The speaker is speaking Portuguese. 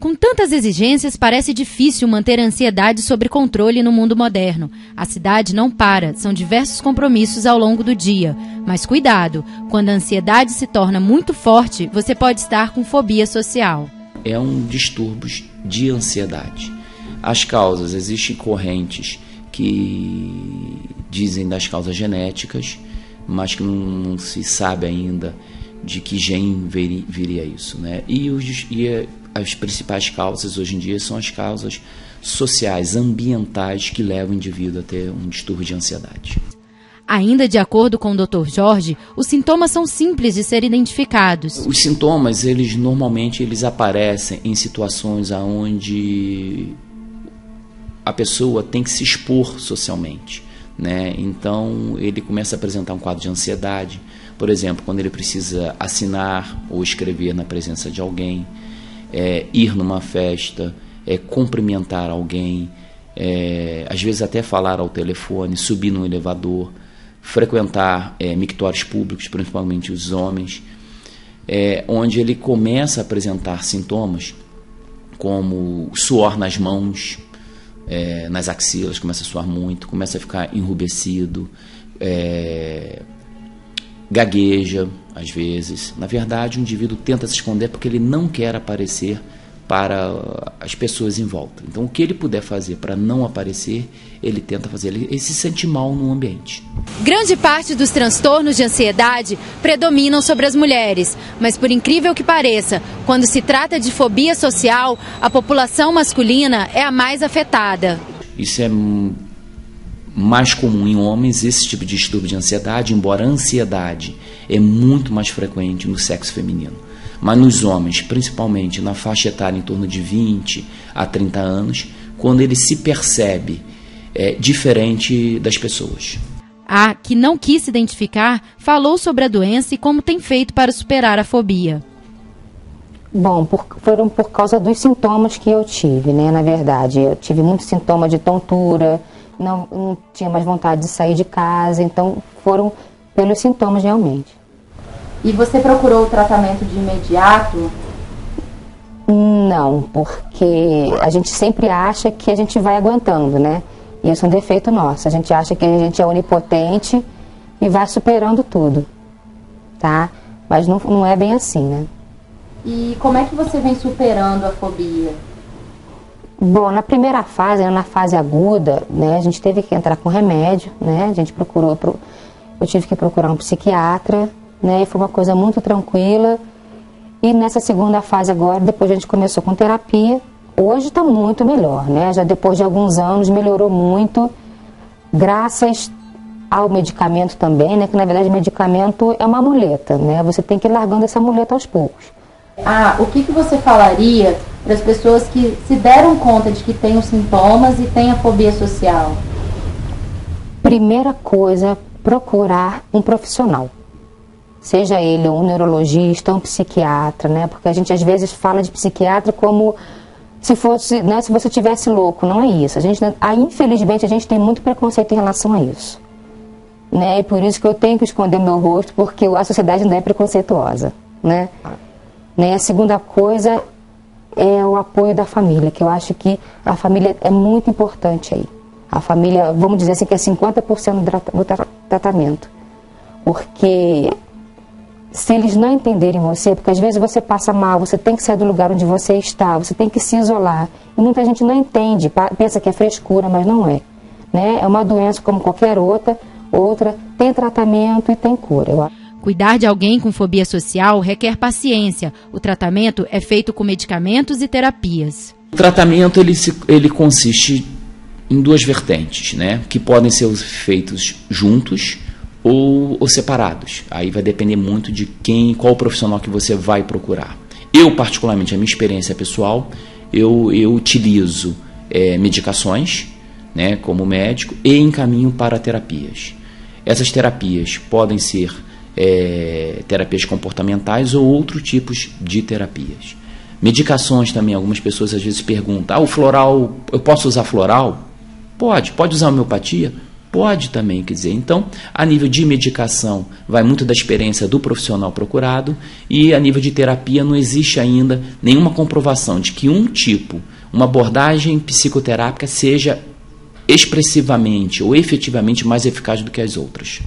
Com tantas exigências, parece difícil manter a ansiedade sob controle no mundo moderno. A cidade não para, são diversos compromissos ao longo do dia. Mas cuidado, quando a ansiedade se torna muito forte, você pode estar com fobia social. É um distúrbio de ansiedade. As causas, existem correntes que dizem das causas genéticas, mas que não se sabe ainda de que gene viria isso, né? E as principais causas hoje em dia são as causas sociais, ambientais, que levam o indivíduo a ter um distúrbio de ansiedade. Ainda de acordo com o Dr. Jorge, os sintomas são simples de ser identificados. Os sintomas, normalmente eles aparecem em situações onde a pessoa tem que se expor socialmente, né? Então ele começa a apresentar um quadro de ansiedade, por exemplo, quando ele precisa assinar ou escrever na presença de alguém, ir numa festa, cumprimentar alguém, às vezes até falar ao telefone, subir num elevador, frequentar mictórios públicos, principalmente os homens, onde ele começa a apresentar sintomas como suor nas mãos, nas axilas, começa a suar muito, começa a ficar enrubescido, gagueja às vezes. Na verdade, o indivíduo tenta se esconder porque ele não quer aparecer para as pessoas em volta. Então, o que ele puder fazer para não aparecer, ele tenta fazer. Ele se sente mal no ambiente. Grande parte dos transtornos de ansiedade predominam sobre as mulheres, mas por incrível que pareça, quando se trata de fobia social, a população masculina é a mais afetada. Isso é mais comum em homens, esse tipo de distúrbio de ansiedade, embora a ansiedade é muito mais frequente no sexo feminino. Mas nos homens, principalmente na faixa etária em torno de 20 a 30 anos, quando ele se percebe diferente das pessoas. A que não quis se identificar falou sobre a doença e como tem feito para superar a fobia. Bom, foram por causa dos sintomas que eu tive, né? Na verdade, eu tive muitos sintomas de tontura, não tinha mais vontade de sair de casa, então foram pelos sintomas realmente. E você procurou o tratamento de imediato? Não, porque a gente sempre acha que a gente vai aguentando, né? E isso é um defeito nosso. A gente acha que a gente é onipotente e vai superando tudo, tá? Mas não é bem assim, né? E como é que você vem superando a fobia? Bom, na primeira fase, na fase aguda, né, a gente teve que entrar com remédio, né? Eu tive que procurar um psiquiatra, né? E foi uma coisa muito tranquila. E nessa segunda fase agora, depois a gente começou com terapia. Hoje está muito melhor, né? Já depois de alguns anos melhorou muito, graças ao medicamento também, né? Que na verdade o medicamento é uma muleta, né? Você tem que ir largando essa muleta aos poucos. O que você falaria para as pessoas que se deram conta de que têm os sintomas e têm a fobia social? Primeira coisa, procurar um profissional. Seja ele um neurologista, um psiquiatra, né? Porque a gente às vezes fala de psiquiatra como se fosse, né, se você tivesse louco. Não é isso. Infelizmente, a gente tem muito preconceito em relação a isso, né? E por isso que eu tenho que esconder meu rosto, porque a sociedade não é preconceituosa, né? A segunda coisa é o apoio da família, que eu acho que a família é muito importante aí. A família, vamos dizer assim, que é 50% do tratamento. Porque se eles não entenderem você, porque às vezes você passa mal, você tem que sair do lugar onde você está, você tem que se isolar. E muita gente não entende, pensa que é frescura, mas não é, né? É uma doença como qualquer outra, tem tratamento e tem cura. Cuidar de alguém com fobia social requer paciência. O tratamento é feito com medicamentos e terapias. O tratamento ele consiste em duas vertentes, né? Que podem ser feitos juntos ou separados. Aí vai depender muito de qual profissional que você vai procurar. Eu, particularmente, a minha experiência pessoal, eu utilizo medicações, né, como médico, e encaminho para terapias. Essas terapias podem ser terapias comportamentais ou outros tipos de terapias. Medicações também, algumas pessoas às vezes perguntam, o floral, eu posso usar floral? Pode usar homeopatia? Pode também, quer dizer. Então, a nível de medicação, vai muito da experiência do profissional procurado, e a nível de terapia não existe ainda nenhuma comprovação de que uma abordagem psicoterápica seja expressivamente ou efetivamente mais eficaz do que as outras.